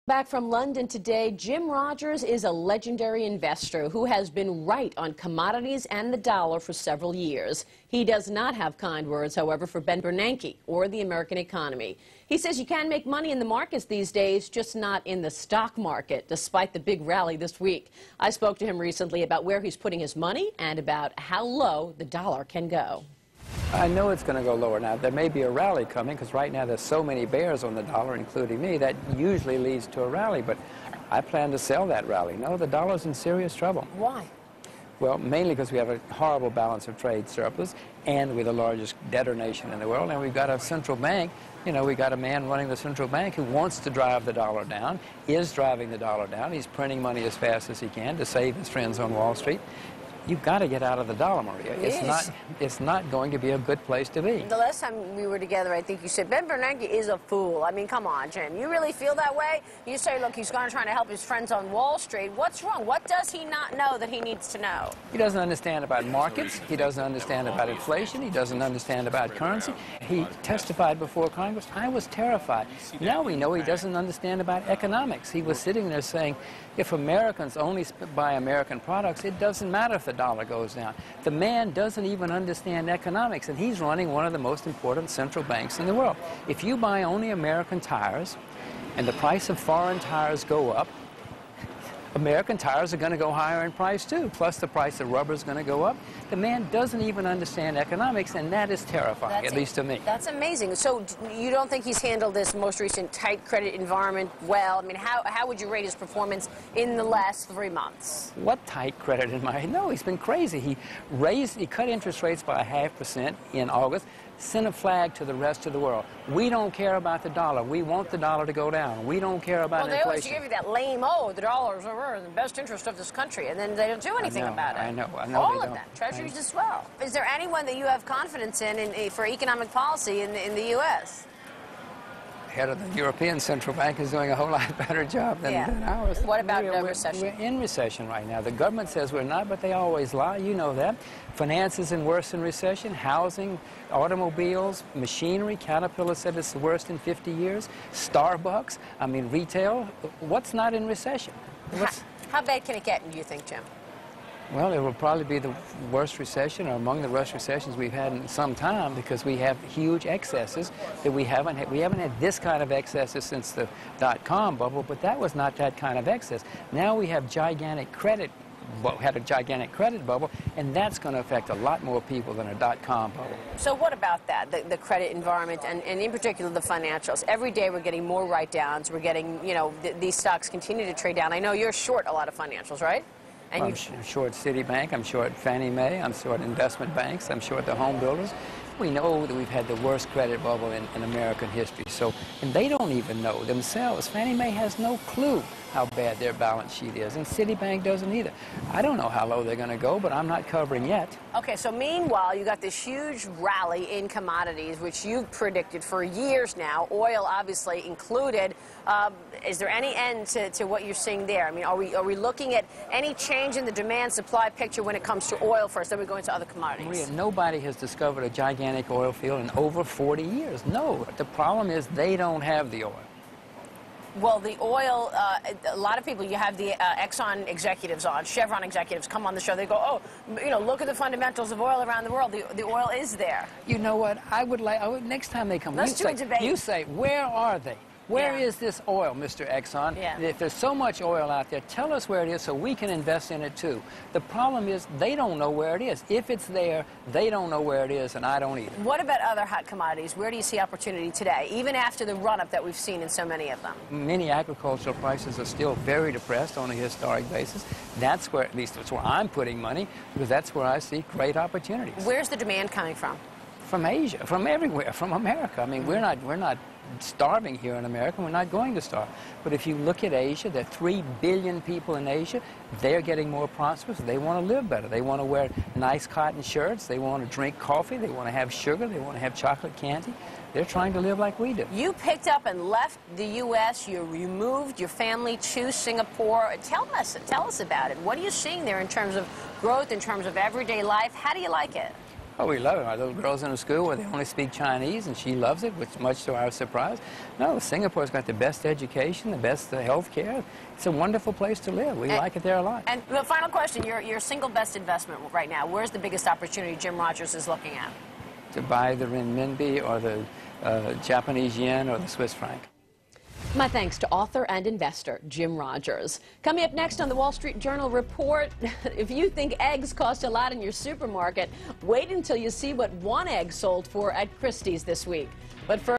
Back from London today, Jim Rogers is a legendary investor who has been right on commodities and the dollar for several years. He does not have kind words, however, for Ben Bernanke or the American economy. He says you can make money in the markets these days, just not in the stock market, despite the big rally this week. I spoke to him recently about where he's putting his money and about how low the dollar can go. I know it's going to go lower now. There may be a rally coming because right now there's so many bears on the dollar, including me, that usually leads to a rally. But I plan to sell that rally. No, the dollar's in serious trouble. Why? Well, mainly because we have a horrible balance of trade surplus, and we're the largest debtor nation in the world, and we've got a central bank. You know, we got a man running the central bank who wants to drive the dollar down, is driving the dollar down. He's printing money as fast as he can to save his friends on Wall Street. You've got to get out of the dollar, Maria. It's not going to be a good place to be. The last time we were together, I think you said, Ben Bernanke is a fool. I mean, come on, Jim. You really feel that way? You say, look, he's trying to help his friends on Wall Street. What's wrong? What does he not know that he needs to know? He doesn't understand about markets. He doesn't understand about inflation. He doesn't understand about currency. He testified before Congress. I was terrified. Now we know he doesn't understand about economics. He was sitting there saying, if Americans only buy American products, it doesn't matter if the dollar goes down. The man doesn't even understand economics, and he's running one of the most important central banks in the world. If you buy only American tires and the price of foreign tires go up, American tires are going to go higher in price too, plus the price of rubber is going to go up. The man doesn't even understand economics, and that is terrifying, at least to me. That's amazing. So you don't think he's handled this most recent tight credit environment well? I mean, how would you rate his performance in the last 3 months? What tight credit environment? No, he's been crazy. He cut interest rates by 0.5% in August, sent a flag to the rest of the world. We don't care about the dollar. We want the dollar to go down. We don't care about inflation. Well, they always give you that lame, oh, the dollar's in the best interest of this country, and then they don't do anything about it. I know. All of them. Treasuries as well. Is there anyone that you have confidence in for economic policy in the U.S.? Head of the European Central Bank is doing a whole lot better job than ours. What about recession? We're in recession right now. The government says we're not, but they always lie. You know that. Finance is in worse in recession. Housing, automobiles, machinery. Caterpillar said it's the worst in 50 years. Starbucks, I mean retail. What's not in recession? How bad can it get, do you think, Jim? Well, it will probably be the worst recession, or among the worst recessions we've had in some time, because we have huge excesses that we haven't had. We haven't had this kind of excesses since the dot-com bubble, but that was not that kind of excess. Now we have gigantic credit. Had a gigantic credit bubble, and that's going to affect a lot more people than a dot-com bubble. So what about that, the credit environment, and in particular the financials? Every day we're getting more write-downs. We're getting, you know, these stocks continue to trade down. I know you're short a lot of financials, right? And I'm short Citibank, I'm short Fannie Mae, I'm short investment banks, I'm short the home builders. We know that we've had the worst credit bubble in American history. So, and they don't even know themselves. Fannie Mae has no clue how bad their balance sheet is, and Citibank doesn't either. I don't know how low they're going to go, but I'm not covering yet. Okay, so meanwhile, you got this huge rally in commodities, which you've predicted for years now, oil obviously included. Is there any end to what you're seeing there? I mean, are we looking at any change in the demand-supply picture when it comes to oil first? Then we go into other commodities. Maria, nobody has discovered a gigantic oil field in over 40 years. No, the problem is they don't have the oil. Well, the oil, a lot of people, you have the Exxon executives on, Chevron executives come on the show. They go, oh, you know, look at the fundamentals of oil around the world. The oil is there. You know what? Next time they come, let's do a debate. You say, where are they? Where is this oil, Mr. Exxon? If there's so much oil out there, tell us where it is so we can invest in it too. The problem is they don't know where it is. If it's there, they don't know where it is, and I don't either. What about other hot commodities? Where do you see opportunity today, even after the run-up that we've seen in so many of them? Many agricultural prices are still very depressed on a historic basis. That's where, at least that's where I'm putting money, because that's where I see great opportunities. Where's the demand coming from? From Asia, from everywhere, from America. I mean, we're not starving here in America. We're not going to starve. But if you look at Asia, there are 3 billion people in Asia. They're getting more prosperous. They want to live better. They want to wear nice cotton shirts. They want to drink coffee. They want to have sugar. They want to have chocolate candy. They're trying to live like we do. You picked up and left the U.S. You moved your family to Singapore. Tell us about it. What are you seeing there in terms of growth, in terms of everyday life? How do you like it? Oh, we love it. Our little girl's in a school where they only speak Chinese, and she loves it, which much to our surprise. No, Singapore's got the best education, the best health care. It's a wonderful place to live. We like it there a lot. And the final question, your single best investment right now, where's the biggest opportunity Jim Rogers is looking at? To buy the renminbi or the Japanese yen or the Swiss franc. My thanks to author and investor Jim Rogers. Coming up next on the Wall Street Journal Report, if you think eggs cost a lot in your supermarket, wait until you see what one egg sold for at Christie's this week. But first,